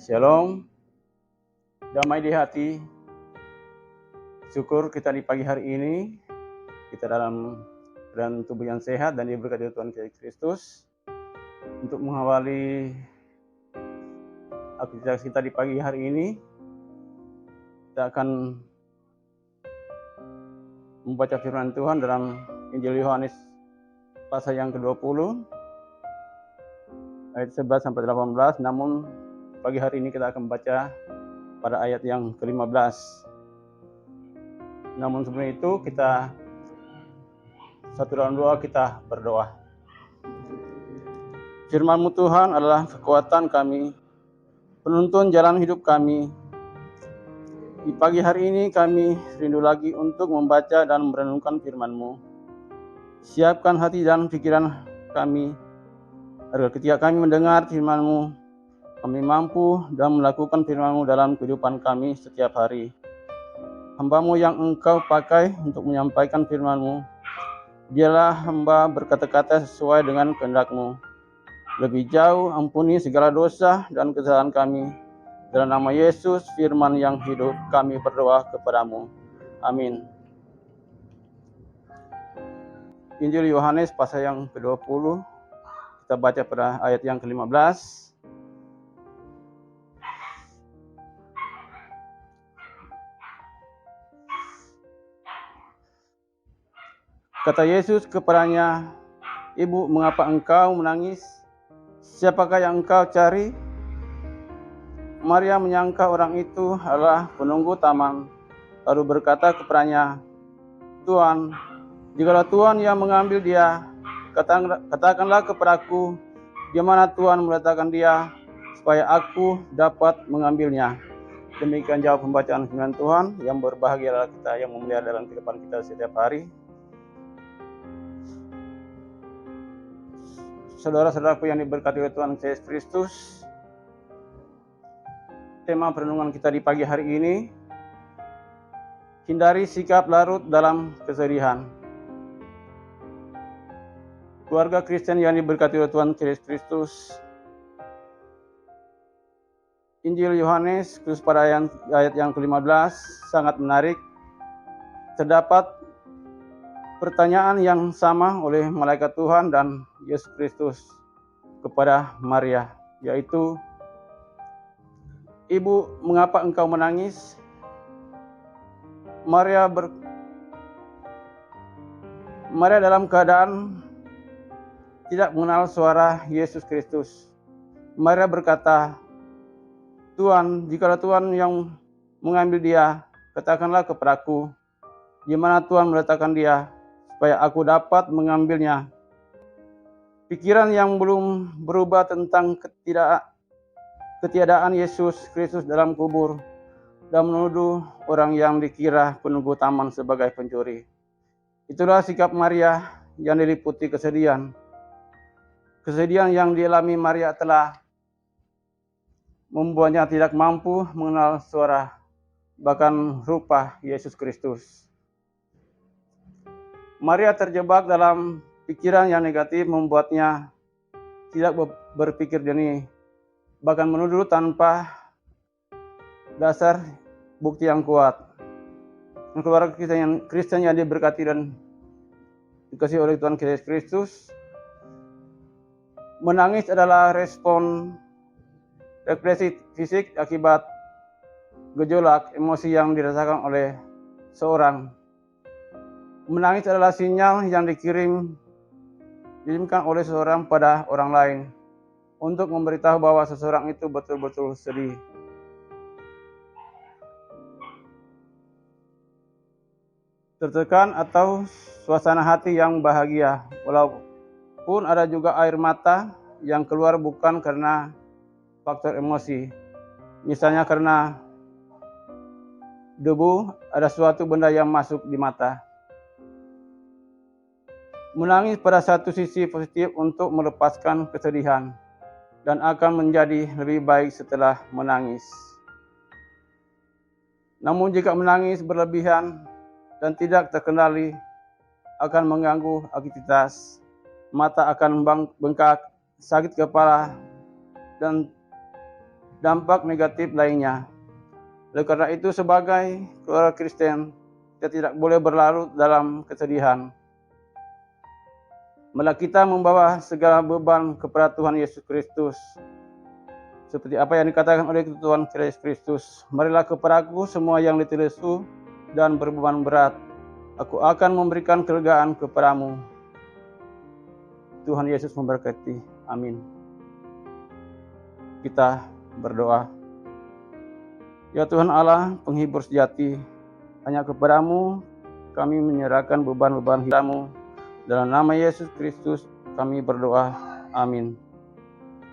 Shalom, damai di hati. Syukur kita di pagi hari ini, kita dalam keadaan tubuh yang sehat dan diberkati Tuhan Yesus Kristus. Untuk mengawali aktivitas kita di pagi hari ini, kita akan membaca firman Tuhan dalam Injil Yohanes pasal yang ke-20, ayat 11 sampai 18. Namun pagi hari ini kita akan membaca pada ayat yang ke-15. Namun sebelum itu kita satu dalam doa, kita berdoa. Firman-Mu Tuhan adalah kekuatan kami, penuntun jalan hidup kami. Di pagi hari ini kami rindu lagi untuk membaca dan merenungkan firman-Mu. Siapkan hati dan pikiran kami, agar ketika kami mendengar firman-Mu, kami mampu dan melakukan firman-Mu dalam kehidupan kami setiap hari. Hamba-Mu yang Engkau pakai untuk menyampaikan firman-Mu, biarlah hamba berkata-kata sesuai dengan kehendak-Mu. Lebih jauh ampuni segala dosa dan kesalahan kami. Dalam nama Yesus, firman yang hidup, kami berdoa kepadamu. Amin. Injil Yohanes pasal yang ke-20, kita baca pada ayat yang ke-15. Kata Yesus kepadanya, "Ibu, mengapa engkau menangis? Siapakah yang engkau cari?" Maria menyangka orang itu adalah penunggu taman, lalu berkata kepadanya, "Tuan, jikalau Tuhan yang mengambil dia, katakanlah kepadaku di mana Tuhan meletakkan dia, supaya aku dapat mengambilnya." Demikian jawab pembacaan firman Tuhan. Yang berbahagia adalah kita yang memelihara dalam kehidupan kita setiap hari. Saudara-saudaraku yang diberkati oleh Tuhan Yesus Kristus, tema perenungan kita di pagi hari ini, hindari sikap larut dalam kesedihan. Keluarga Kristen yang diberkati oleh Tuhan Yesus Kristus, Injil Yohanes khusus pada ayat yang ke-15 sangat menarik. Terdapat pertanyaan yang sama oleh malaikat Tuhan dan Yesus Kristus kepada Maria, yaitu, "Ibu, mengapa engkau menangis?" Maria dalam keadaan tidak mengenal suara Yesus Kristus. Maria berkata, "Tuhan, jikalau Tuhan yang mengambil dia, katakanlah kepadaku di mana Tuhan meletakkan dia, supaya aku dapat mengambilnya." Pikiran yang belum berubah tentang ketiadaan Yesus Kristus dalam kubur dan menuduh orang yang dikira penunggu taman sebagai pencuri. Itulah sikap Maria yang diliputi kesedihan. Kesedihan yang dialami Maria telah membuatnya tidak mampu mengenal suara bahkan rupa Yesus Kristus. Maria terjebak dalam pikiran yang negatif, membuatnya tidak berpikir jernih, bahkan menuduh tanpa dasar bukti yang kuat. Keluarga Kristen yang diberkati dan dikasihi oleh Tuhan Yesus Kristus, menangis adalah respon reaksi fisik akibat gejolak emosi yang dirasakan oleh seorang. Menangis adalah sinyal yang dikirimkan oleh seseorang pada orang lain untuk memberitahu bahwa seseorang itu betul-betul sedih. Tertekan atau suasana hati yang bahagia, walaupun ada juga air mata yang keluar bukan karena faktor emosi. Misalnya karena debu, ada suatu benda yang masuk di mata. Menangis pada satu sisi positif untuk melepaskan kesedihan dan akan menjadi lebih baik setelah menangis. Namun jika menangis berlebihan dan tidak terkendali, akan mengganggu aktivitas. Mata akan bengkak, sakit kepala, dan dampak negatif lainnya. Oleh karena itu, sebagai keluarga Kristen, kita tidak boleh berlarut dalam kesedihan. Malah kita membawa segala beban kepada Tuhan Yesus Kristus. Seperti apa yang dikatakan oleh Tuhan Yesus Kristus, marilah kepadaku semua yang letih lesu dan berbeban berat, aku akan memberikan kelegaan kepadamu. Tuhan Yesus memberkati. Amin. Kita berdoa. Ya Tuhan Allah, penghibur sejati, hanya kepadamu kami menyerahkan beban-beban hidupmu. Dalam nama Yesus Kristus kami berdoa. Amin.